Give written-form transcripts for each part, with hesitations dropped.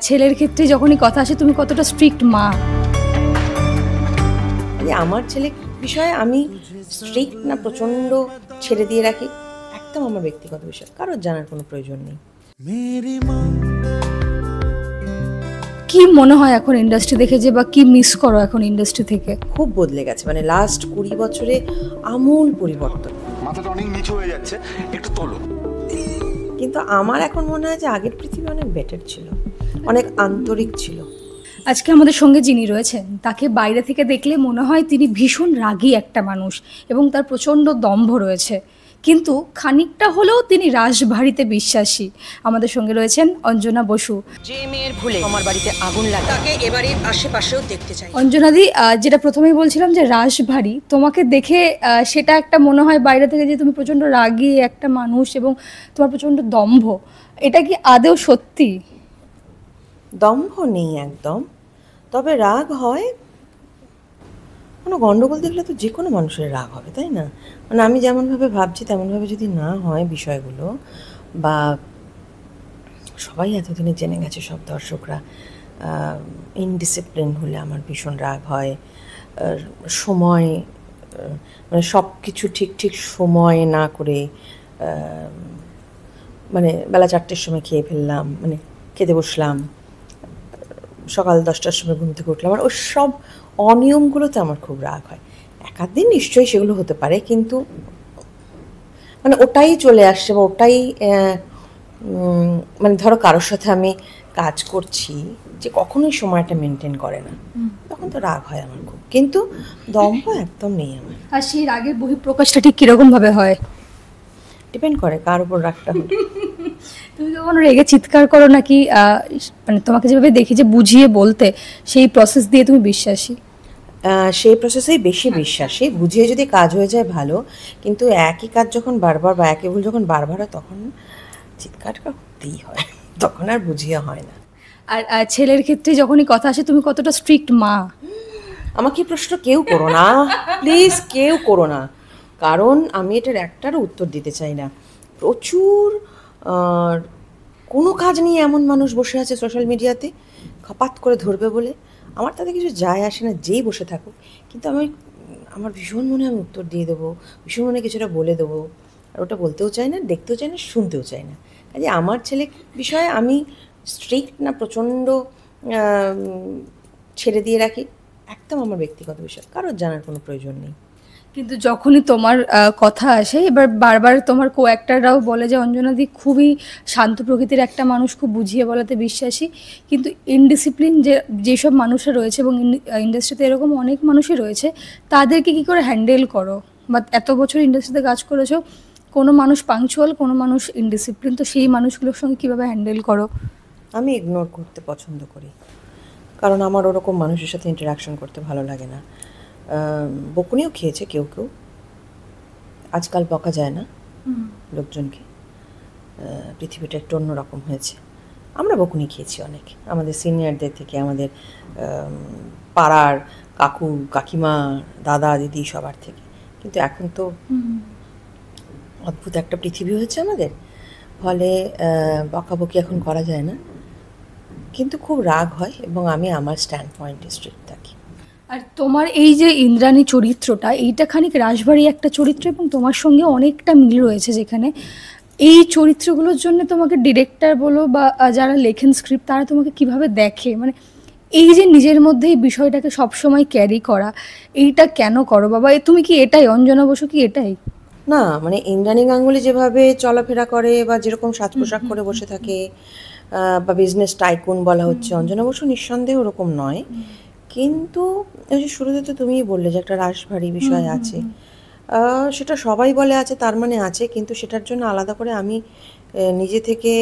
ছেলের ক্ষেত্রে যখনই কথা আসে তুমি কতটা স্ট্রিক্ট মা? আমার ছেলের বিষয়ে আমি স্ট্রিক্ট না প্রচণ্ড ছেড়ে দিয়ে রাখি, একদম আমার ব্যক্তিগত বিষয়, কারোর জানার কোনো প্রয়োজন নেই। কি মনে হয় এখন ইন্ডাস্ট্রি দেখে যে, বা কি মিস করো এখন ইন্ডাস্ট্রি থেকে? খুব বদলে গেছে, মানে লাস্ট 20 বছরে আমূল পরিবর্তন। মাথাটা অনেক নিচু হয়ে যাচ্ছে, একটু তোলো। কিন্তু আমার এখন মনে হয় যে আগের পৃথিবী অনেক বেটার ছিল, অনেক আন্তরিক ছিল। আজকে আমাদের সঙ্গে যিনি রয়েছেন তাকে বাইরে থেকে দেখলে মনে হয় তিনি ভীষণ রাগী একটা মানুষ এবং তার প্রচণ্ড দম্ভ রয়েছে, কিন্তু খানিকটা হলেও তিনি রাশভারীতে বিশ্বাসী। আমাদের সঙ্গে রয়েছেন অঞ্জনা বসু। যে মেয়ের ভুলে আমার বাড়িতে আগুন লাগে তাকে এবারে আশেপাশেও দেখতে চাই। অঞ্জনাদি, যেটা প্রথমেই বলছিলাম যে রাশভারী, তোমাকে দেখে সেটা একটা মনে হয় বাইরে থেকে যে তুমি প্রচণ্ড রাগী একটা মানুষ এবং তোমার প্রচণ্ড দম্ভ। এটা কি আদৌ সত্যি? দম্ভ নেই একদম, তবে রাগ হয়। কোনো গণ্ডগোল দেখলে তো যে কোনো মানুষের রাগ হবে, তাই না? মানে আমি যেমনভাবে ভাবছি তেমনভাবে যদি না হয় বিষয়গুলো, বা সবাই এতদিনে জেনে গেছে, সব দর্শকরা, ইনডিসিপ্লিন হলে আমার ভীষণ রাগ হয়। সময়, মানে সব কিছু ঠিক ঠিক সময় না করে, মানে বেলা 4টের সময় খেয়ে ফেললাম, মানে খেতে বসলাম, সকাল 10টার সময় ঘুম থেকে উঠলাম, আর ওই সব অনিয়মগুলোতে আমার খুব রাগ হয়। একাধ দিন নিশ্চয়ই সেগুলো হতে পারে, কিন্তু মানে ওটাই চলে আসছে, বা ওটাই মানে ধরো কারোর সাথে আমি কাজ করছি যে কখনোই সময়টা মেনটেন করে না, তখন তো রাগ হয় আমার খুব, কিন্তু দম্ভ একদম নেই আমার। আর সেই রাগের বহিঃপ্রকাশটা ঠিক কীরকমভাবে হয়? ডিপেন্ড করে কার উপর রাগটা হয়। তুমি কখনো রেগে চিৎকার করো নাকি? মানে তোমাকে যেভাবে দেখি যে বুঝিয়ে বলতে, সেই প্রসেস দিয়ে তুমি বিশ্বাসী? সেই প্রসেসেই বেশি বিশ্বাসী। বুঝিয়ে যদি কাজ হয়ে যায় ভালো, কিন্তু একই কাজ যখন বারবার, বা একই ভুল যখন বারবার হয়, তখন চিৎকার করতেই হয়, তখন আর বুঝিয়ে হয় না। আর ছেলের ক্ষেত্রে যখনই কথা আসে তুমি কতটা স্ট্রিক্ট মা? আমাকে প্রশ্ন কেউ করো না, প্লিজ কেউ করো না, কারণ আমি এটার একটারও উত্তর দিতে চাই না। প্রচুর কোনো কাজ নিয়ে এমন মানুষ বসে আছে সোশ্যাল মিডিয়াতে, খপাত করে ধরবে বলে। আমার তাতে কিছু যায় আসে না, যেই বসে থাকুক, কিন্তু আমার ভীষণ মনে আমি উত্তর দিয়ে দেবো, ভীষণ মনে কিছুটা বলে দেবো, আর ওটা বলতেও চাই না, দেখতেও চাই না, শুনতেও চাই না। কাজে আমার ছেলে বিষয়ে আমি স্ট্রিক্ট না প্রচণ্ড ছেড়ে দিয়ে রাখি, একদম আমার ব্যক্তিগত বিষয়, কারোর জানার কোনো প্রয়োজন নেই। কিন্তু যখনই তোমার কথা আসে, এবার বারবার তোমার কো অ্যাক্টাররাও বলে যে অঞ্জনাদি খুবই শান্ত প্রকৃতির একটা মানুষ, খুব বুঝিয়ে বলাতে বিশ্বাসী, কিন্তু ইনডিসিপ্লিন যেসব মানুষরা রয়েছে, এবং ইন্ডাস্ট্রিতে এরকম অনেক মানুষই রয়েছে, তাদেরকে কী করে হ্যান্ডেল করো? বা এত বছর ইন্ডাস্ট্রিতে কাজ করেছো, কোনো মানুষ পাংচুয়াল, কোনো মানুষ ইনডিসিপ্লিন, তো সেই মানুষগুলোর সঙ্গে কীভাবে হ্যান্ডেল করো? আমি ইগনোর করতে পছন্দ করি, কারণ আমার ওরকম মানুষের সাথে ইন্টারাকশন করতে ভালো লাগে না। বকুনিও খেয়েছে কেউ কেউ, আজকাল বকা যায় না লোকজনকে, পৃথিবীটা একটু অন্যরকম হয়েছে। আমরা বকুনি খেয়েছি অনেক, আমাদের সিনিয়রদের থেকে, আমাদের পাড়ার কাকু কাকিমা দাদা দিদি সবার থেকে, কিন্তু এখন তো অদ্ভুত একটা পৃথিবী হয়েছে আমাদের, ফলে বকাবকি এখন করা যায় না, কিন্তু খুব রাগ হয়, এবং আমি আমার স্ট্যান্ড পয়েন্টে স্ট্রিক্ট থাকি। আর তোমার এই যে ইন্দ্রাণী চরিত্রটা, এইটা খানিক রাশভারী একটা চরিত্র, এবং তোমার সঙ্গে অনেকটা মিল রয়েছে, যেখানে এই চরিত্রগুলোর জন্য তোমাকে ডিরেক্টর বলো বা যারা লেখেন স্ক্রিপ্ট, তারা তোমাকে কিভাবে দেখে? মানে এই যে নিজের মধ্যে এই বিষয়টাকে সবসময় ক্যারি করা, এইটা কেন করো বাবা? তুমি কি এটাই, অঞ্জনা বসু কি এটাই? না, মানে ইন্দ্রাণী গাঙ্গুলি যেভাবে চলাফেরা করে, বা যেরকম সাজ পোশাক করে বসে থাকে, বা বিজনেস টাইকুন বলা হচ্ছে, অঞ্জনা বসু নিঃসন্দেহে ওরকম নয়, কিন্তু ওই যে শুরুতে তো তুমিই বললে যে একটা রাশভারী বিষয় আছে, সেটা সবাই বলে আছে, তার মানে আছে, কিন্তু সেটার জন্য আলাদা করে আমি নিজে থেকে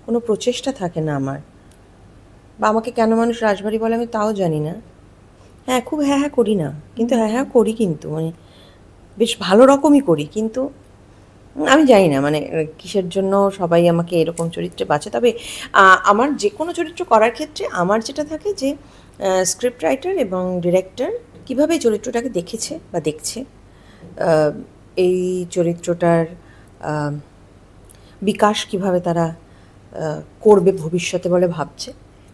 কোনো প্রচেষ্টা থাকে না আমার, বা আমাকে কেন মানুষ রাশভারী বলে আমি তাও জানি না। হ্যাঁ, খুব হ্যাঁ হ্যাঁ করি না, কিন্তু হ্যাঁ হ্যাঁ করি, কিন্তু মানে বেশ ভালো রকমই করি, কিন্তু আমি জানি না মানে কিসের জন্য সবাই আমাকে এরকম চরিত্রে বাছে। তবে আমার যে কোনো চরিত্র করার ক্ষেত্রে আমার যেটা থাকে যে স্ক্রিপ্ট রাইটার এবং ডিরেক্টর কীভাবে চরিত্রটাকে দেখেছে বা দেখছে, এই চরিত্রটার বিকাশ কিভাবে তারা করবে ভবিষ্যতে বলে ভাবছে,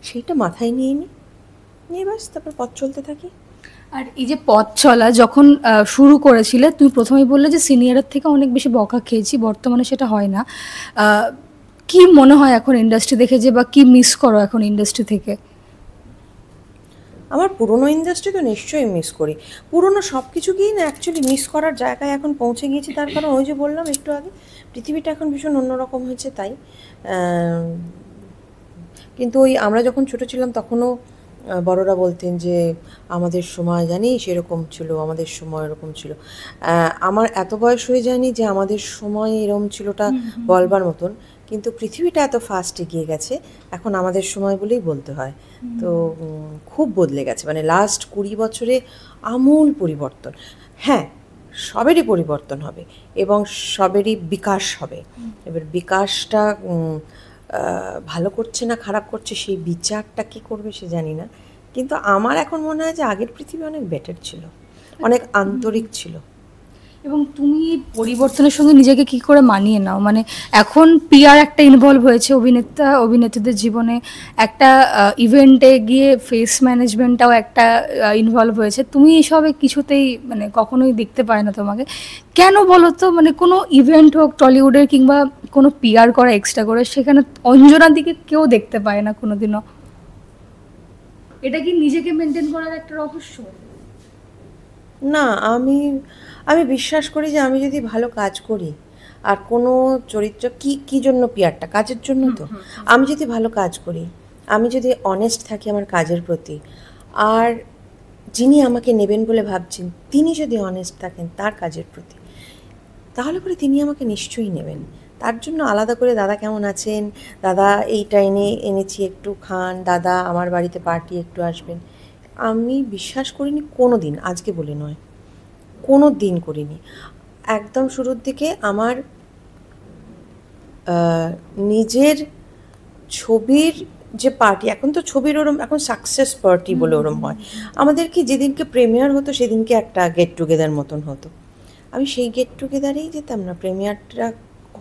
সেইটা মাথায় নিয়ে ব্যাস তারপর পথ চলতে থাকি। আর এই যে পথ চলা যখন শুরু করেছিলে, তুমি প্রথমেই বললে যে সিনিয়রের থেকে অনেক বেশি বকা খেয়েছি, বর্তমানে সেটা হয় না। কি মনে হয় এখন ইন্ডাস্ট্রি দেখে যে, বা কি মিস করো এখন ইন্ডাস্ট্রি থেকে? আমার পুরনো ইন্ডাস্ট্রি তো নিশ্চয়ই মিস করি। পুরনো সব কিছুকেই না অ্যাকচুয়ালি মিস করার জায়গায় এখন পৌঁছে গিয়েছি। তার কারণ ওই যে বললাম একটু আগে, পৃথিবীটা এখন ভীষণ অন্যরকম হয়েছে তাই। কিন্তু ওই আমরা যখন ছোটো ছিলাম তখনও বড়রা বলতেন যে আমাদের সময় জানিস এরকম ছিল, আমাদের সময় এরকম ছিল। আমার এত বয়স হয়ে যায়নি যে আমাদের সময় এরকম ছিলটা বলবার মতন, কিন্তু পৃথিবীটা এত ফাস্ট এগিয়ে গেছে এখন আমাদের সময় বলেই বলতে হয়। তো খুব বদলে গেছে, মানে লাস্ট 20 বছরে আমূল পরিবর্তন। হ্যাঁ, সবেরই পরিবর্তন হবে এবং সবেরই বিকাশ হবে। এবার বিকাশটা ভালো করছে না খারাপ করছে সেই বিচারটা কী করবে সে জানি না, কিন্তু আমার এখন মনে হয় যে আগের পৃথিবী অনেক বেটার ছিল, অনেক আন্তরিক ছিল। এবং তুমি পরিবর্তনের সঙ্গে নিজেকে কি করে মানিয়ে নাও? মানে এখন পিআর একটা ইনভলভ হয়েছে অভিনেত্রীদের জীবনে, একটা ইভেন্টে গিয়ে ফেস ম্যানেজমেন্টটাও একটা ইনভলভ হয়েছে। তুমি এসবে কিছুতেই মানে কখনোই দেখতে পায় না তোমাকে, কেন বলো তো? মানে কোনো ইভেন্ট হোক টলিউডের কিংবা কোনো পিআর করা এক্সট্রা করে, সেখানে অঞ্জনার দিকে কেউ দেখতে পায় না কোনোদিনও। এটা কি নিজেকে মেনটেন করার একটা রহস্য? না, আমি বিশ্বাস করি যে আমি যদি ভালো কাজ করি, আর কোনো চরিত্র কি জন্য পিয়ারটা কাজের জন্য, তো আমি যদি ভালো কাজ করি, আমি যদি অনেস্ট থাকি আমার কাজের প্রতি, আর যিনি আমাকে নেবেন বলে ভাবছেন তিনি যদি অনেস্ট থাকেন তার কাজের প্রতি, তাহলে পরে তিনি আমাকে নিশ্চয়ই নেবেন। তার জন্য আলাদা করে দাদা কেমন আছেন, দাদা এইটা এনেছি একটু খান, দাদা আমার বাড়িতে পার্টি একটু আসবেন, আমি বিশ্বাস করিনি কোনো দিন, আজকে বলে নয়, কোনো দিন করিনি। একদম শুরুর দিকে আমার নিজের ছবির যে পার্টি, এখন তো ছবির ওরম এখন সাকসেস পার্টি বলে ওরম হয়, আমাদেরকে যেদিনকে প্রিমিয়ার হতো সেদিনকে একটা গেট টুগেদার মতন হতো, আমি সেই গেট টুগেদারেই যেতাম না। প্রিমিয়ারটা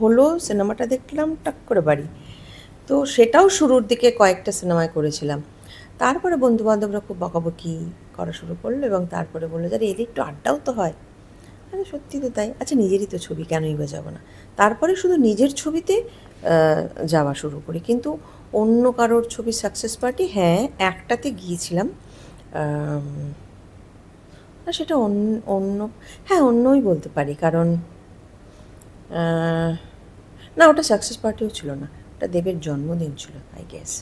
হলো, সিনেমাটা দেখলাম, টাক করে বাড়ি। তো সেটাও শুরুর দিকে কয়েকটা সিনেমায় করেছিলাম। তারপরে বন্ধুবান্ধবরা খুব বকাবকি করা শুরু করলো এবং তারপরে বললো যে এদের একটু আড্ডাও তো হয়। আরে সত্যি তো তাই, আচ্ছা নিজেরই তো ছবি, কেনই বা যাবো না। তারপরে শুধু নিজের ছবিতে যাওয়া শুরু করি, কিন্তু অন্য কারোর ছবি সাকসেস পার্টি হ্যাঁ একটাতে গিয়েছিলাম, সেটা অন্যই বলতে পারি, কারণ না ওটা সাকসেস পার্টিও ছিল না, ওটা দেবের জন্মদিন ছিল আই গেস।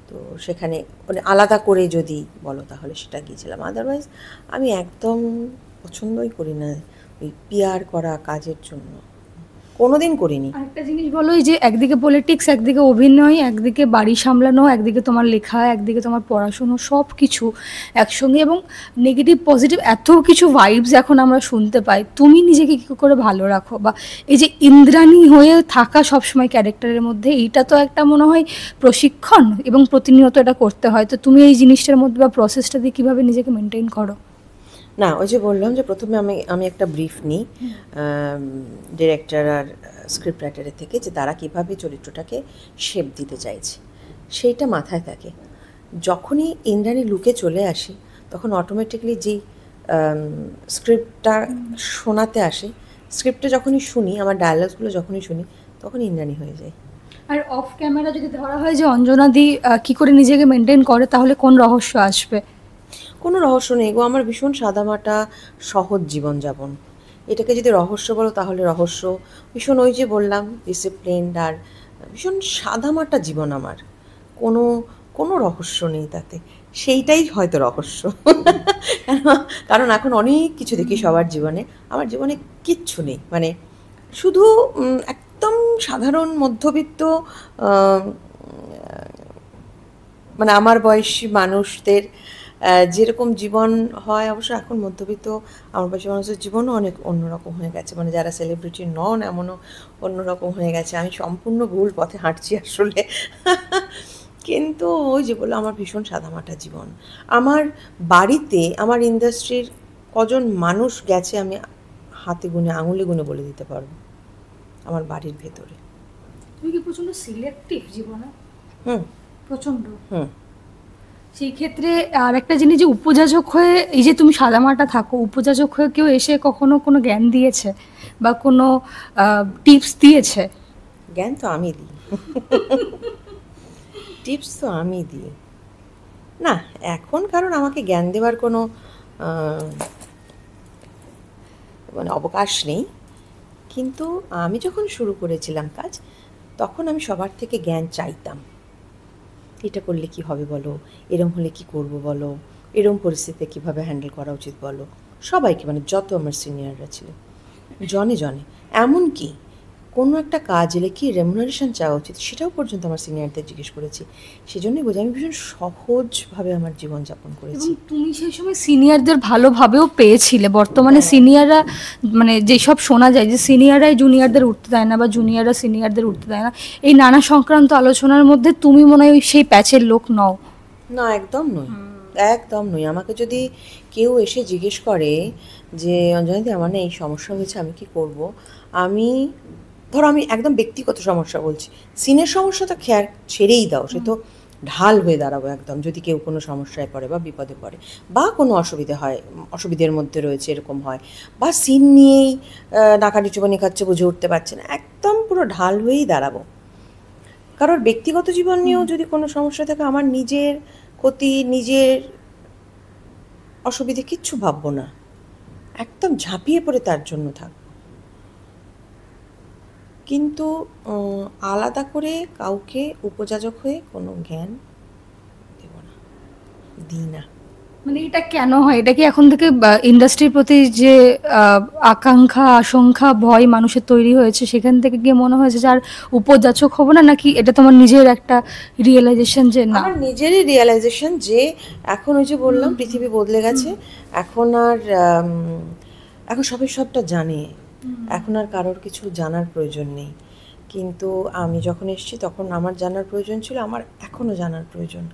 তো সেখানে মানে আলাদা করে যদি বলো তাহলে সেটা গিয়েছিলাম, আদারওয়াইজ আমি একদম পছন্দই করি না ওই পিআর করা কাজের জন্য, কোনোদিন করিনি। আরেকটা জিনিস বলো, এই যে একদিকে পলিটিক্স, একদিকে অভিনয়, একদিকে বাড়ি সামলানো, একদিকে তোমার লেখা, একদিকে তোমার পড়াশুনো, সব কিছু একসঙ্গে, এবং নেগেটিভ পজিটিভ এত কিছু ভাইবস এখন আমরা শুনতে পাই, তুমি নিজেকে কী করে ভালো রাখো? বা এই যে ইন্দ্রাণী হয়ে থাকা সবসময় ক্যারেক্টারের মধ্যে, এইটা তো একটা মনে হয় প্রশিক্ষণ এবং প্রতিনিয়ত এটা করতে হয়। তো তুমি এই জিনিসটার মধ্যে বা প্রসেসটা দিয়ে কীভাবে নিজেকে মেনটেন করো? না ওই যে বললাম যে প্রথমে আমি একটা ব্রিফ নিই ডিরেক্টর আর স্ক্রিপ্ট রাইটারের থেকে, যে তারা কীভাবে চরিত্রটাকে শেপ দিতে চাইছে সেইটা মাথায় থাকে। যখনই ইন্দ্রাণী লুকে চলে আসি তখন অটোমেটিকলি যেই স্ক্রিপ্টটা শোনাতে আসে, স্ক্রিপ্টটা যখনই শুনি, আমার ডায়ালগসগুলো যখনই শুনি, তখন ইন্দ্রাণী হয়ে যায়। আর অফ ক্যামেরা যদি ধরা হয় যে অঞ্জনাদি কী করে নিজেকে মেনটেন করে, তাহলে কোন রহস্য আসবে? কোনো রহস্য নেই গো, আমার ভীষণ সাদামাটা সহজ জীবনযাপন। এটাকে যদি রহস্য বলো তাহলে রহস্য, ভীষণ ওই যে বললাম ডিসিপ্লিনড, আর ভীষণ সাদামাটা জীবন আমার, কোনো রহস্য নেই তাতে, সেইটাই হয়তো রহস্য। কারণ এখন অনেক কিছু দেখি সবার জীবনে, আমার জীবনে কিচ্ছু নেই, মানে শুধু একদম সাধারণ মধ্যবিত্ত, মানে আমার বয়সী মানুষদের যেরকম জীবন হয়, অবশ্য এখন মধ্যবিত্ত আমার বয়সী মানুষের জীবনও অনেক অন্যরকম হয়ে গেছে, মানে যারা সেলিব্রিটি নন এমনও অন্যরকম হয়ে গেছে। আমি সম্পূর্ণ ভুল পথে হাঁটছি আসলে। কিন্তু ওই যে বললো আমার ভীষণ সাদামাটা জীবন। আমার বাড়িতে আমার ইন্ডাস্ট্রির কজন মানুষ গেছে আমি হাতে গুনে আঙুলে গুনে বলে দিতে পারবো আমার বাড়ির ভেতরে। তুমি কি প্রচন্ড সিলেক্টিভ জীবনে? হুম প্রচন্ড। হুম সেই ক্ষেত্রে আর একটা জিনিস, যে উপযাচক হয়ে এই যে তুমি সাদামাটা থাকো, উপযাচক হয়ে কেউ এসে কখনো কোনো জ্ঞান দিয়েছে বা কোনো টিপস দিয়েছে? জ্ঞান তো আমি দিই, টিপস তো আমি দিই না এখন, কারণ আমাকে জ্ঞান দেওয়ার কোনো মানে অবকাশ নেই। কিন্তু আমি যখন শুরু করেছিলাম কাজ, তখন আমি সবার থেকে জ্ঞান চাইতাম। এটা করলে কি হবে বলো, এরম হলে কি করব বলো, এরম পরিস্থিতিতে কীভাবে হ্যান্ডেল করা উচিত বলো, সবাইকে, মানে যত আমার সিনিয়ররা ছিল জনে জনে। এমনকি কোনো একটা কাজ এলে কি রেমুনারেশন চাওয়া উচিত সেটাও পর্যন্ত আমার সিনিয়রদের জিজ্ঞেস করেছি। সেজন্যই বোঝা আমি ভীষণ সহজভাবে আমার জীবনযাপন করেছি। এবং তুমি সেই সময় সিনিয়রদের ভালোভাবেও পেয়েছিলে। বর্তমানে সিনিয়ররা, মানে যেসব শোনা যায় যে সিনিয়ররাই জুনিয়রদের উঠতে দেয় না বা জুনিয়ররা সিনিয়রদের উঠতে দেয় না, এই নানা সংক্রান্ত আলোচনার মধ্যে তুমি মনে হয় সেই প্যাচের লোক নও। না, একদম নই, একদম নই। আমাকে যদি কেউ এসে জিজ্ঞেস করে যে অঞ্জনাদি আমার না এই সমস্যা হয়েছে, আমি কি করব, আমি ধরো আমি একদম ব্যক্তিগত সমস্যা বলছি, সিনের সমস্যা তো ছেড়েই দাও, সে তো ঢাল হয়ে দাঁড়াবো একদম, যদি কেউ কোনো সমস্যায় পড়ে বা বিপদে পড়ে বা কোনো অসুবিধে হয়, অসুবিধের মধ্যে রয়েছে এরকম হয়, বা সিন নিয়েই নাকানি চুবানি খাচ্ছে, বুঝে উঠতে পারছে না, একদম পুরো ঢাল হয়েই দাঁড়াবো। কারোর ব্যক্তিগত জীবন নিয়েও যদি কোনো সমস্যা থাকে, আমার নিজের ক্ষতি, নিজের অসুবিধে কিচ্ছু ভাববো না, একদম ঝাঁপিয়ে পড়ে তার জন্য থাকবো। কিন্তু আলাদা করে কাউকে উপযাজক হয়ে কোনো জ্ঞান দেব না, দিই না। মানে এটা কেন হয়? এটা কি এখন থেকে ইন্ডাস্ট্রির প্রতি যে আকাঙ্ক্ষা, আশঙ্কা, ভয় মানুষের তৈরি হয়েছে, সেখান থেকে গিয়ে মনে হয়েছে যে আর উপযাচক হবো না, নাকি এটা তোমার নিজের একটা রিয়েলাইজেশন যে না? আমার নিজেরই রিয়েলাইজেশন যে এখন ওই যে বললাম পৃথিবী বদলে গেছে, এখন আর এখন সবাই সবটা জানে, এখন আর কারোর কিছু জানার প্রয়োজন নেই। কিন্তু আমি যখন এসেছি তখন আমার জানার প্রয়োজন ছিল, আমার এখনও জানার প্রয়োজন।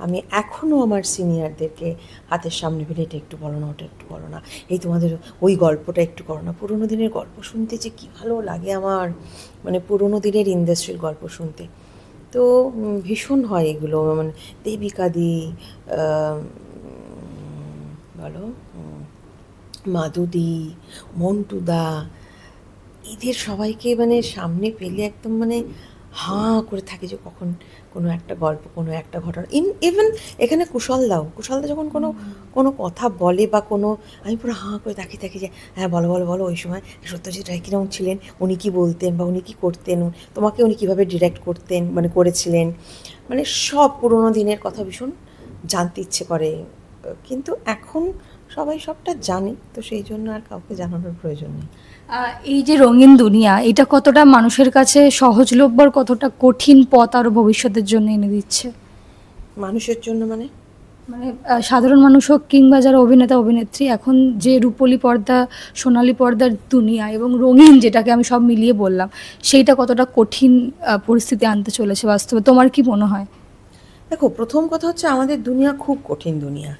আমি এখনও আমার সিনিয়রদেরকে হাতের সামনে ফেলে এটা একটু বলো না, ওটা একটু বলো না, এই তোমাদের ওই গল্পটা একটু করো না। পুরোনো দিনের গল্প শুনতে যে কী ভালো লাগে আমার, মানে পুরোনো দিনের ইন্ডাস্ট্রির গল্প শুনতে তো ভীষণ হয় এগুলো। মানে দেবিকাদি বলো, মাধুদি, মন্টুদা, এদের সবাইকে মানে সামনে পেলে একদম মানে হাঁ করে থাকে যে কখন কোনো একটা গল্প, কোনো একটা ঘটনা। ইভেন এখানে কুশলদা যখন কোনো কথা বলে বা কোনো, আমি পুরো হাঁ করে তাকিয়ে থাকি যে হ্যাঁ বলো বলো বলো, ওই সময় সত্যজিৎ রায় কীরকম ছিলেন, উনি কী বলতেন বা উনি কী করতেন, তোমাকে উনি কীভাবে ডিরেক্ট করতেন, মানে করেছিলেন, মানে সব পুরোনো দিনের কথা ভীষণ জানতে ইচ্ছে করে। কিন্তু এখন সবাই সবটা জানে, তো সেই জন্য আর কাউকে জানানোর প্রয়োজন নেই। এই যে রঙিন দুনিয়া, এটা কতটা মানুষের কাছে সহজলভ্য, কতটা কঠিন পথ আরও ভবিষ্যতের জন্য এনে দিচ্ছে? মানুষের জন্য মানে মানে সাধারণ মানুষ হোক কিংবা যারা অভিনেতা অভিনেত্রী, এখন যে রূপলি পর্দা, সোনালী পর্দার দুনিয়া এবং রঙিন, যেটাকে আমি সব মিলিয়ে বললাম, সেইটা কতটা কঠিন পরিস্থিতি আনতে চলেছে বাস্তবে, তোমার কি মনে হয়? দেখো, প্রথম কথা হচ্ছে আমাদের দুনিয়া খুব কঠিন দুনিয়া।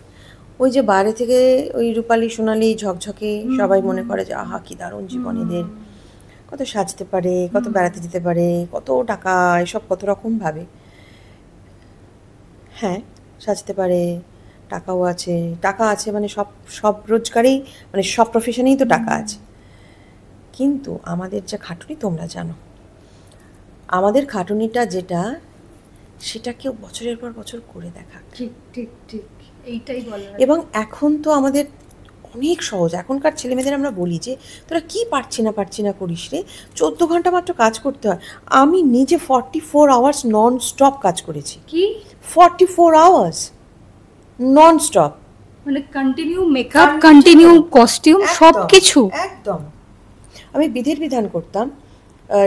ওই যে বাইরে থেকে ওই রূপালি সোনালি ঝকঝকে সবাই মনে করে যে আহা কি দারুণ জীবন এদের, কত সাজতে পারে, কত বেড়াতে যেতে পারে, কত টাকা, এসব কত রকম ভাবে। হ্যাঁ, সাজতে পারে, টাকা আছে, মানে সব রোজগারেই, মানে সব প্রফেশনেই তো টাকা আছে। কিন্তু আমাদের যে খাটুনি তোমরা জানো, আমাদের খাটুনিটা যেটা, সেটা কেউ বছরের পর বছর করে দেখা। ঠিক ঠিক ঠিক, এইটাই বলা। এবং এখন তো আমাদের অনেক সহজ। এখনকার ছেলেমেয়েদের আমরা বলি যে তোরা কি পারছি না করিস রে, 14 ঘন্টা মাত্র কাজ করতে হয়। আমি নিজে 44 আওয়ার্স নন স্টপ কাজ করেছি। কি 44 আওয়ার্স নন স্টপ, মানে কন্টিনিউ মেকআপ, কন্টিনিউ কস্টিউম, সব কিছু একদম। আমি বিধির বিধান করতাম,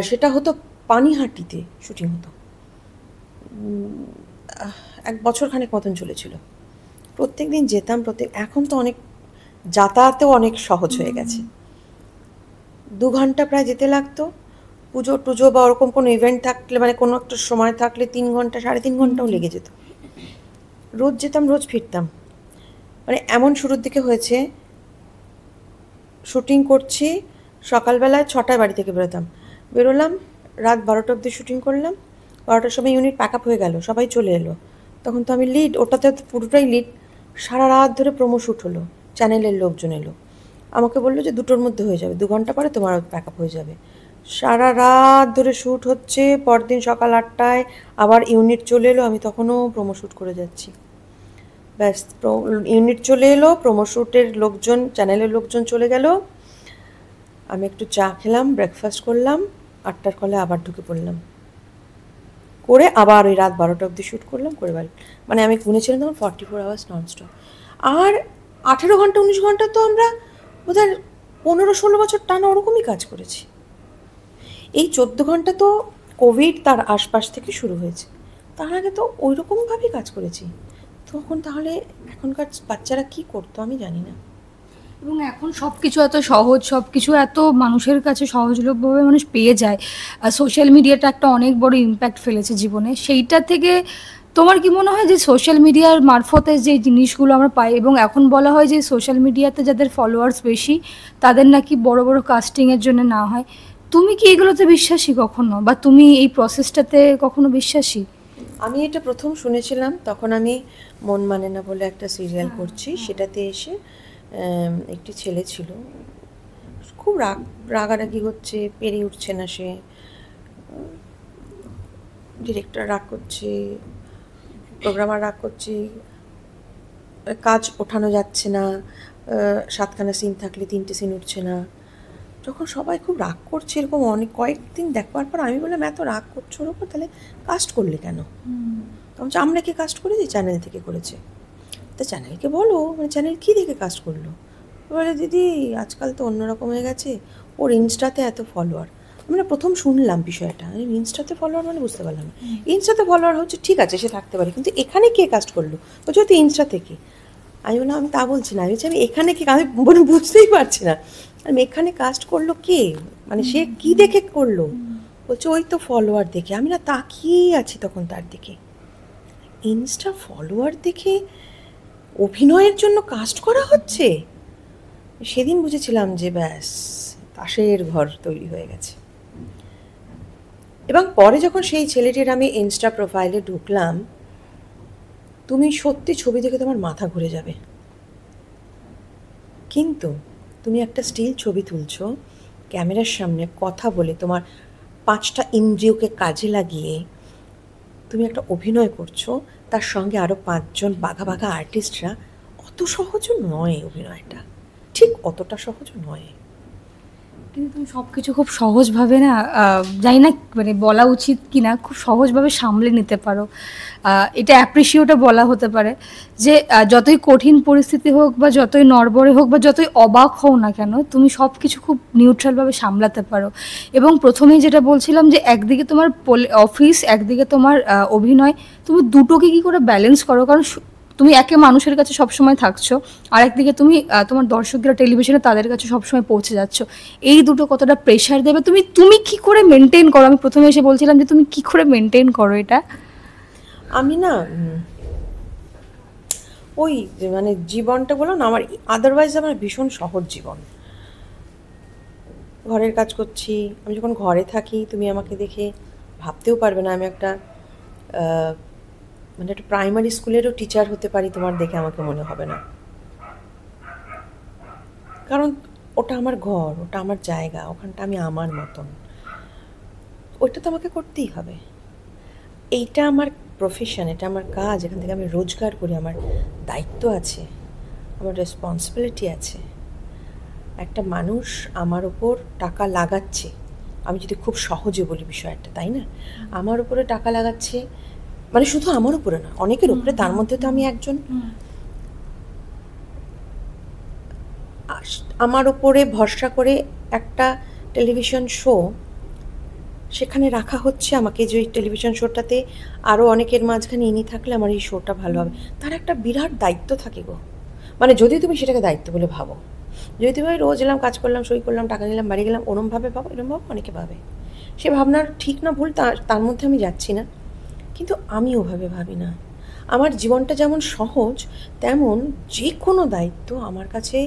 সেটা হতো পানিহাটিতে শুটিং হতো, 1 বছর খানেক মতন চলেছিল। প্রত্যেক দিন যেতাম, এখন তো অনেক যাতায়াতেও অনেক সহজ হয়ে গেছে। 2 ঘন্টা প্রায় যেতে লাগতো। পুজো টুজো বা ওরকম কোনো ইভেন্ট থাকলে, মানে কোনো একটা সময় থাকলে 3 ঘন্টা 3.5 ঘন্টাও লেগে যেত। রোজ যেতাম, রোজ ফিরতাম। মানে এমন শুরুর দিকে হয়েছে, শুটিং করছি, সকালবেলায় 6টায় বাড়ি থেকে বেরোতাম, বেরোলাম রাত 12টা অবধি শুটিং করলাম, 12টার সময় ইউনিট প্যাক আপ হয়ে গেল, সবাই চলে এলো। তখন তো আমি লিড, ওটাতে পুরোটাই লিড। সারা রাত ধরে প্রোমো শ্যুট হলো, চ্যানেলের লোকজন এলো, আমাকে বললো যে 2টোর মধ্যে হয়ে যাবে, 2 ঘন্টা পরে তোমার প্যাক আপ হয়ে যাবে। সারা রাত ধরে শ্যুট হচ্ছে, পরদিন সকাল 8টায় আবার ইউনিট চলে এলো, আমি তখনও প্রোমো শ্যুট করে যাচ্ছি। ব্যাস, ইউনিট চলে এলো, প্রোমো শ্যুটের লোকজন, চ্যানেলের লোকজন চলে গেল, আমি একটু চা খেলাম, ব্রেকফাস্ট করলাম, 8টার কলে আবার ঢুকে পড়লাম, করে আবার ওই রাত 12টা অবধি শ্যুট করলাম, করে বাড়ি। মানে আমি গুনেছিলাম তখন 44 আওয়ার্স ননস্টপ। আর 18 ঘন্টা 19 ঘন্টা তো আমরা বোধহয় 15-16 বছর টানা ওরকমই কাজ করেছি। এই 14 ঘন্টা তো কোভিড তার আশপাশ থেকে শুরু হয়েছে, তার আগে তো ওই রকমভাবেই কাজ করেছি। তখন তাহলে এখনকার বাচ্চারা কি করতো আমি জানি না। এবং এখন সব কিছু এত সহজ, সব কিছু এত মানুষের কাছে সহজলভ্যভাবে মানুষ পেয়ে যায়। সোশ্যাল মিডিয়াটা একটা অনেক বড় ইম্প্যাক্ট ফেলেছে জীবনে। সেইটা থেকে তোমার কি মনে হয় যে সোশ্যাল মিডিয়ার মারফতে যে জিনিসগুলো আমরা পাই, এবং এখন বলা হয় যে সোশ্যাল মিডিয়াতে যাদের ফলোয়ার্স বেশি তাদের নাকি বড় বড় কাস্টিংয়ের জন্য না হয়, তুমি কি এগুলোতে বিশ্বাসী কখনো, বা তুমি এই প্রসেসটাতে কখনো বিশ্বাসী? আমি এটা প্রথম শুনেছিলাম, তখন আমি মন মানে না বলে একটা সিরিয়াল করছি, সেটাতে এসে একটি ছেলে ছিল, খুব রাগারাগি হচ্ছে, পেরে উঠছে না সে, ডিরেক্টর রাগ করছে, প্রোগ্রামার রাগ করছে, কাজ ওঠানো যাচ্ছে না, 7খানা সিন থাকলে 3টে সিন উঠছে না। যখন সবাই খুব রাগ করছে এরকম কয়েকদিন দেখবার পর আমি বললাম, এত রাগ করছো ওর ওপর, তাহলে কাস্ট করলে কেন? তখন আমরা কি কাস্ট করেছি? চ্যানেল থেকে করেছে। তা চ্যানেলকে বলো, মানে চ্যানেল কী দেখে কাস্ট করলো? বলে দিদি আজকাল তো অন্যরকম হয়ে গেছে, ওর ইনস্টাতে এত ফলোয়ার। আমরা প্রথম শুনলাম বিষয়টা, আমি ইনস্টাতে ফলোয়ার মানে বুঝতে পারলাম না। ইনস্টাতে ফলোয়ার হচ্ছে ঠিক আছে, সে থাকতে পারে, কিন্তু এখানে কে কাস্ট করলো? বলছে তো ইনস্টা থেকে। আমি বললাম আমি তা বলছি না, আমি বলছি আমি এখানে কে, আমি বুঝতেই পারছি না আমি এখানে কাস্ট করলো কে, মানে সে কি দেখে করলো? বলছে ওই তো ফলোয়ার দেখে। আমি না তাকিয়েই আছি তখন তার দিকে, ইনস্টা ফলোয়ার দেখে অভিনয়ের জন্য কাস্ট করা হচ্ছে। সেদিন বুঝেছিলাম যে ব্যাস তাসের ঘর তৈরি হয়ে গেছে। এবং পরে যখন সেই ছেলেটির আমি ইনস্টা প্রোফাইলে ঢুকলাম, তুমি সত্যি ছবি দেখে তোমার মাথা ঘুরে যাবে, কিন্তু তুমি একটা স্টিল ছবি তুলছো, ক্যামেরার সামনে কথা বলে তোমার 5টা ইন্দ্রিয়কে কাজে লাগিয়ে তুমি একটা অভিনয় করছো, তার সঙ্গে আরও 5জন বাঘা বাঘা আর্টিস্টরা, অত সহজও নয় অভিনয়টা, ঠিক অতটা সহজও নয়। কিন্তু তুমি সব কিছু খুব সহজভাবে না, জানি না মানে বলা উচিত কি না, খুব সহজভাবে সামলে নিতে পারো। এটা অ্যাপ্রিসিয়েটও বলা হতে পারে যে যতই কঠিন পরিস্থিতি হোক বা যতই নড়বড়ে হোক বা যতই অবাক হও না কেন, তুমি সব কিছু খুব নিউট্রালভাবে সামলাতে পারো। এবং প্রথমেই যেটা বলছিলাম যে একদিকে তোমার অফিস, একদিকে তোমার অভিনয়, তুমি দুটোকে কী করে ব্যালেন্স করো, কারণ তুমি একে মানুষের কাছে সবসময় থাকছো, আর একদিকে তুমি তোমার দর্শকরা টেলিভিশনে তাদের কাছে সবসময় পৌঁছে যাচ্ছ। এই দুটো কতটা প্রেশার দেবে, তুমি কি করে মেনটেন করো? আমি প্রথমে এসে বলছিলাম যে তুমি কি করে মেনটেন করো এটা? আমি না ওই মানে জীবনটা বললাম না আমার, আদারওয়াইজ আমার ভীষণ সহজ জীবন। ঘরের কাজ করছি, আমি যখন ঘরে থাকি তুমি আমাকে দেখে ভাবতেও পারবে না আমি একটা মানে একটা প্রাইমারি স্কুলেরও টিচার হতে পারি, তোমার দেখে আমাকে মনে হবে না, কারণ ওটা আমার ঘর, ওটা আমার জায়গা, ওখানটা আমি আমার মতন, ওইটা তো আমাকে করতেই হবে। এইটা আমার প্রফেশন, এটা আমার কাজ, এখান থেকে আমি রোজগার করি, আমার দায়িত্ব আছে, আমার রেসপন্সিবিলিটি আছে। একটা মানুষ আমার ওপর টাকা লাগাচ্ছে, আমি যদি খুব সহজে বলি বিষয়টা, তাই না? আমার উপরে টাকা লাগাচ্ছে, মানে শুধু আমার উপরে না, অনেকের উপরে, তার মধ্যে তো আমি একজন। আমার ওপরে ভরসা করে একটা টেলিভিশন শো সেখানে রাখা হচ্ছে আমাকে, যে ওই টেলিভিশন শোটাতে আরও অনেকের মাঝখানে ইনি থাকলে আমার এই শোটা ভালো হবে, তার একটা বিরাট দায়িত্ব থাকে গো। মানে যদি তুমি সেটাকে দায়িত্ব বলে ভাবো, যদি তুমি রোজ এলাম, কাজ করলাম, সই করলাম, টাকা নিলাম, বাড়ি গেলাম, ওরমভাবে ভাবো, এরম ভাবো, অনেকে ভাবে, সে ভাবনার ঠিক না ভুল তার মধ্যে আমি যাচ্ছি না, কিন্তু আমি ওভাবে ভাবি না। আমার জীবনটা যেমন সহজ, তেমন যে কোনো দায়িত্ব আমার কাছে,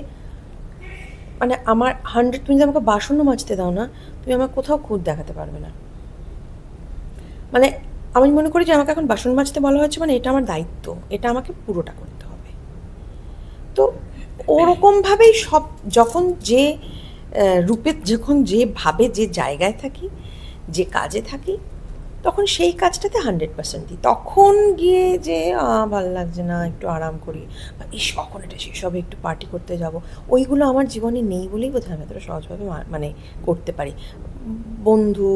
মানে আমার 100, তুমি যদি আমাকে বাসনও মাজতে দাও না, তুমি আমার কোথাও খুঁত দেখাতে পারবে না, মানে আমি মনে করি যে আমাকে এখন বাসন মাজতে বলা হচ্ছে, মানে এটা আমার দায়িত্ব, এটা আমাকে পুরোটা করতে হবে। তো ওরকমভাবেই সব, যখন যে রূপে, যখন যেভাবে যে জায়গায় থাকি, যে কাজে থাকি, তখন সেই কাজটাতে 100% দিই। তখন গিয়ে যে ভালো লাগছে না, একটু আরাম করি, বা কখন এটা শেষ হবে, একটু পার্টি করতে যাব, ওইগুলো আমার জীবনে নেই বলেই বোধহয় আমি এতটা সহজভাবে মানে করতে পারি। বন্ধু,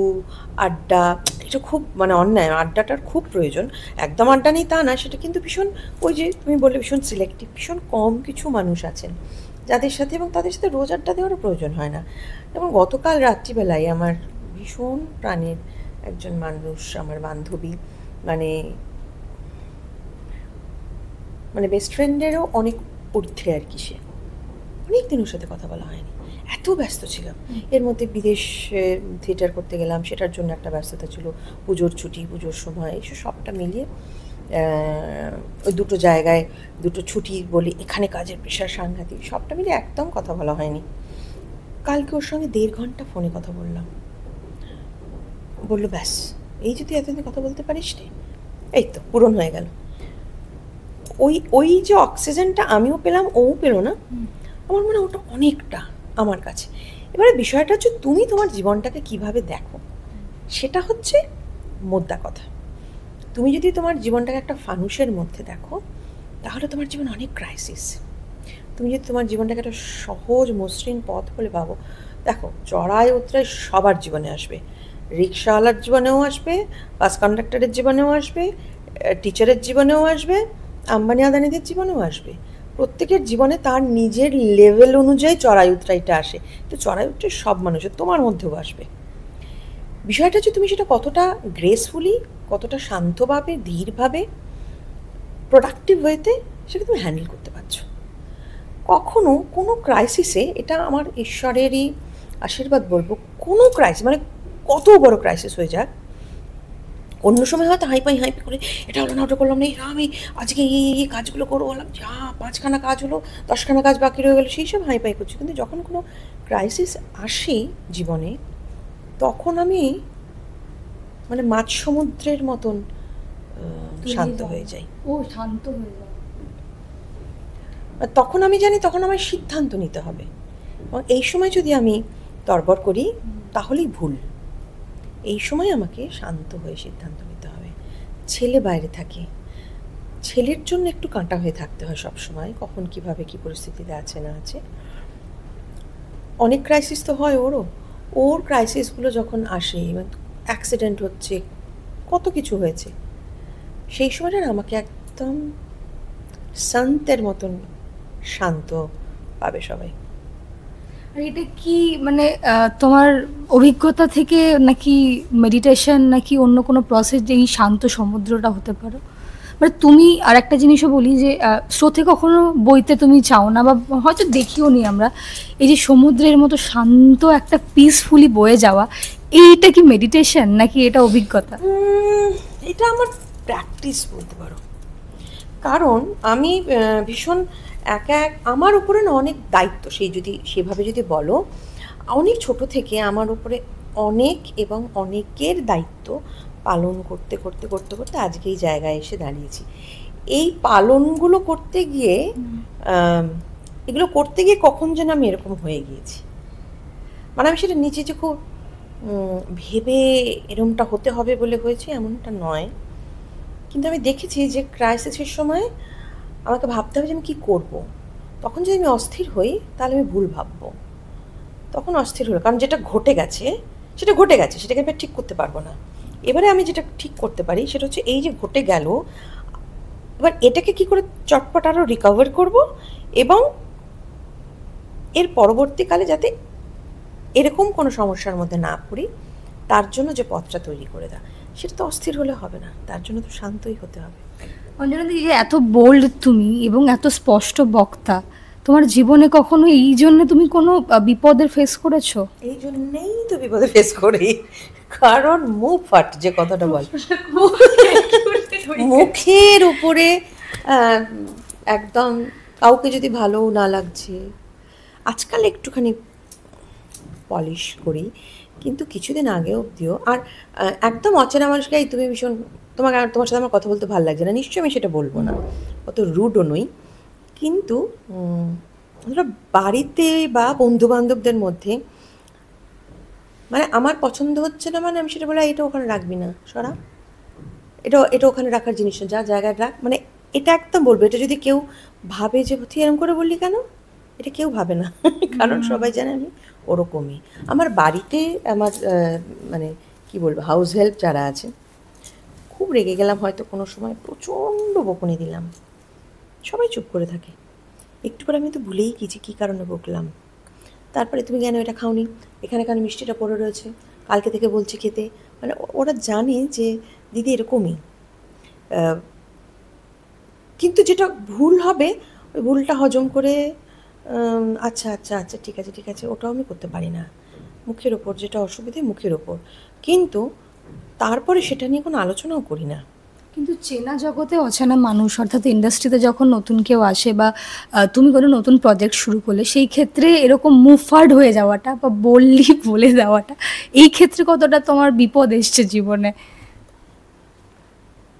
আড্ডা, এটা খুব মানে অন্যায়, আড্ডাটার খুব প্রয়োজন, একদম আড্ডা নেই তা না, সেটা কিন্তু ভীষণ, ওই যে তুমি বললে ভীষণ সিলেক্টিভ, ভীষণ কম কিছু মানুষ আছেন যাদের সাথে, এবং তাদের সাথে রোজ আড্ডা দেওয়ারও প্রয়োজন হয় না। এবং গতকাল রাত্রিবেলায় আমার ভীষণ প্রাণের একজন মানুষ, আমার বান্ধবী, মানে মানে বেস্ট ফ্রেন্ডেরও অনেক ঊর্ধ্বে আর কি, সে অনেক দিন ওর সাথে কথা বলা হয়নি, এত ব্যস্ত ছিলাম। এর মধ্যে বিদেশে থিয়েটার করতে গেলাম, সেটার জন্য একটা ব্যস্ততা ছিল, পুজোর ছুটি, পুজোর সময়, এসব সবটা মিলিয়ে ওই দুটো জায়গায় দুটো ছুটি বলি, এখানে কাজের প্রেশার সাংঘাতিক, সবটা মিলিয়ে একদম কথা বলা হয়নি। কালকে ওর সঙ্গে 1.5 ঘন্টা ফোনে কথা বললাম। বললো, ব্যাস, এই যদি এতদিন কথা বলতে পারিস রে, এই তো পূরণ হয়ে গেল। ওই যে অক্সিজেনটা আমিও পেলাম, ও পেলো না, আমার মনে হয় ওটা অনেকটা আমার কাছে। এবারে বিষয়টা হচ্ছে তুমি তোমার জীবনটাকে কিভাবে দেখো, সেটা হচ্ছে মোদ্দা কথা। তুমি যদি তোমার জীবনটাকে একটা ফানুসের মধ্যে দেখো, তাহলে তোমার জীবন অনেক ক্রাইসিস। তুমি যদি তোমার জীবনটাকে একটা সহজ মসৃণ পথ বলে ভাবো, দেখো চড়াই উতরাই সবার জীবনে আসবে, রিক্সাওয়ালার জীবনেও আসবে, বাস কন্ডাক্টরের জীবনেও আসবে, টিচারের জীবনেও আসবে, আম্বানি আদানিদের জীবনেও আসবে। প্রত্যেকের জীবনে তার নিজের লেভেল অনুযায়ী চড়াই উতরাইটা আসে। তো চড়াই উতরাই সব মানুষের, তোমার মধ্যেও আসবে। বিষয়টা হচ্ছে তুমি সেটা কতটা গ্রেসফুলি, কতটা শান্তভাবে, ধীরভাবে, প্রোডাক্টিভ ওয়েতে সেটা তুমি হ্যান্ডেল করতে পারছো। কখনো কোনো ক্রাইসিসে, এটা আমার ঈশ্বরেরই আশীর্বাদ বলবো, কোনো ক্রাইসিস মানে কত বড় ক্রাইসিস হয়ে যাক, অন্য সময় হয়তো হাইপাই করে এটা হলো না, ওটা করলাম না, আমি আজকে এই কাজগুলো করবো, বললাম যা 5খানা কাজ হলো, 10খানা কাজ বাকি রয়ে গেলো, সেই সব হাইপাই করছি। কিন্তু যখন কোনো ক্রাইসিস আসে জীবনে, তখন আমি মানে মাঝ সমুদ্রের মতন শান্ত হয়ে যাই। শান্ত হয়ে যায়। তখন আমি জানি তখন আমার সিদ্ধান্ত নিতে হবে, এবং এই সময় যদি আমি তড়বড় করি তাহলেই ভুল। এই সময় আমাকে শান্ত হয়ে সিদ্ধান্ত নিতে হবে। ছেলে বাইরে থাকে, ছেলের জন্য একটু কাঁটা হয়ে থাকতে হয় সব সময়, কখন কিভাবে কি পরিস্থিতিতে আছে না আছে। অনেক ক্রাইসিস তো হয় ওর ক্রাইসিসগুলো যখন আসে, অ্যাক্সিডেন্ট হচ্ছে, কত কিছু হয়েছে, সেই সময়টা আমাকে একদম শান্তের মতন শান্ত পাবে সবাই। আর এটা কি মানে তোমার অভিজ্ঞতা থেকে, নাকি মেডিটেশন, নাকি অন্য কোনো প্রসেস, যে এই শান্ত সমুদ্রটা হতে পারো? মানে তুমি আর একটা জিনিসও বলি যে স্রোতে কখনো বইতে তুমি চাও না, বা হয়তো দেখিও নি আমরা, এই যে সমুদ্রের মতো শান্ত একটা পিসফুলি বয়ে যাওয়া, এইটা কি মেডিটেশন নাকি এটা অভিজ্ঞতা? এটা আমার প্র্যাকটিস বলতে পারো, কারণ আমি ভীষণ আমার উপরে না অনেক দায়িত্ব, সেভাবে যদি বলো, অনেক ছোট থেকে আমার উপরে অনেক এবং অনেকের দায়িত্ব পালন করতে করতে করতে করতে আজকে এই জায়গায় এসে দাঁড়িয়েছি। এই পালনগুলো করতে গিয়ে এগুলো করতে গিয়ে কখন যেন আমি এরকম হয়ে গিয়েছি, মানে আমি সেটা নিজে যে খুব ভেবে এরমটা হতে হবে বলে হয়েছে এমনটা নয়। কিন্তু আমি দেখেছি যে ক্রাইসিসের সময় আমাকে ভাবতে হবে যে আমি কী করবো। তখন যদি আমি অস্থির হই তাহলে আমি ভুল ভাববো, তখন অস্থির হলো, কারণ যেটা ঘটে গেছে সেটা ঘটে গেছে, সেটাকে আমি ঠিক করতে পারবো না। এবারে আমি যেটা ঠিক করতে পারি সেটা হচ্ছে এই যে ঘটে গেল, এবার এটাকে কি করে চটপট আরও রিকভার করবো, এবং এর পরবর্তীকালে যাতে এরকম কোনো সমস্যার মধ্যে না পড়ি, তার জন্য যে পথটা তৈরি করে দেয়, সেটা তো অস্থির হলে হবে না, তার জন্য তো শান্তই হতে হবে। অঞ্জনাদি, যে এত বোল্ড তুমি এবং এত স্পষ্ট বক্তা, তোমার জীবনে কখনো এই জন্য তুমি কোনো বিপদের ফেস করেছো? এই জন্যেই তো বিপদে ফেস করি, কারণ মুখ ফাট, যে কথাটা বল, মুখের উপরে একদম কাউকে যদি ভালো না লাগছে, আজকাল একটুখানি পলিশ করি, কিন্তু কিছুদিন আগে অবধিও আর একদম অচেনা মানুষকে এই তুমি ভীষণ তোমার সাথে আমার কথা বলতে ভালো লাগছে না, নিশ্চয়ই আমি সেটা বলবো না, অত রুডও নই। কিন্তু ধরো বাড়িতে বা বন্ধুবান্ধবদের মধ্যে মানে আমার পছন্দ হচ্ছে না, মানে আমি সেটা বলে এটা ওখানে রাখবি না, সরা, এটা ওখানে রাখার জিনিস না, যা জায়গায় রাখ, মানে এটা একদম বলবো। এটা যদি কেউ ভাবে যে তুই এরকম করে বললি কেন, এটা কেউ ভাবে না, কারণ সবাই জানে আমি ওরকমই। আমার বাড়িতে আমার মানে কি বলবো, হাউস হেল্প যারা আছে, খুব রেগে গেলাম হয়তো কোনো সময়, প্রচণ্ড বকুনি দিলাম, সবাই চুপ করে থাকে, একটু করে আমি তো ভুলেই গেছি কী কারণে বকলাম। তারপরে তুমি কেন এটা খাওনি, এখানে কেন মিষ্টিটা পড়ে রয়েছে, কালকে থেকে বলছি খেতে, মানে ওরা জানে যে দিদি এরকমই। কিন্তু যেটা ভুল হবে ওই ভুলটা হজম করে আচ্ছা আচ্ছা আচ্ছা ঠিক আছে ঠিক আছে, ওটাও আমি করতে পারি না, মুখের ওপর যেটা অসুবিধে মুখের ওপর, কিন্তু তারপরে সেটা নিয়ে কোনো আলোচনাও করি না। কিন্তু চেনা জগতে অচেনা মানুষ, অর্থাৎ ইন্ডাস্ট্রিতে যখন নতুন কেউ আসে বা তুমি কোনো নতুন প্রজেক্ট শুরু করলে, সেই ক্ষেত্রে এরকম মুভফার্ড হয়ে যাওয়াটা বা বলে দেওয়াটা, এই ক্ষেত্রে কতটা তোমার বিপদ এসছে জীবনে?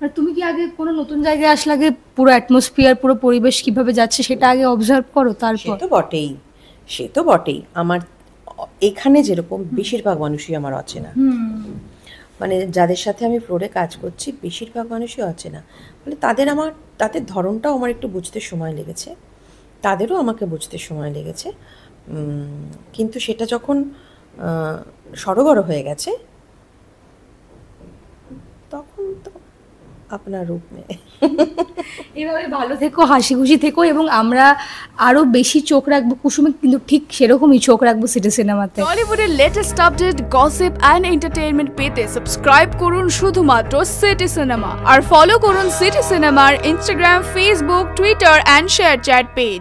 আর তুমি কি আগে কোনো নতুন জায়গায় আসলে আগে পুরো অ্যাটমসফিয়ার, পুরো পরিবেশ কিভাবে যাচ্ছে সেটা আগে অবজার্ভ করো? তারপর সে তো বটেই। আমার এখানে যেরকম বেশিরভাগ মানুষই আমার অচেনা, মানে যাদের সাথে আমি ফ্লোরে কাজ করছি বেশিরভাগ মানুষই অচেনা, মানে তাদের ধরনটাও আমার একটু বুঝতে সময় লেগেছে, তাদেরও আমাকে বুঝতে সময় লেগেছে। কিন্তু সেটা যখন সড়গড় হয়ে গেছে তখন তো আপনার রূপ নেই। এভাবে ভালো থেকো, হাসি খুশি থেকো, এবং আমরা আরো বেশি চোখ রাখবো কুসুমে, কিন্তু ঠিক সেরকমই চোখ রাখবো সিটি সিনেমাতে। টলিউডের latest update, gossip and entertainment পেতে সাবস্ক্রাইব করুন শুধুমাত্র সিটি সিনেমা, আর ফলো করুন সিটি সিনেমার Instagram, Facebook, Twitter and ShareChat page.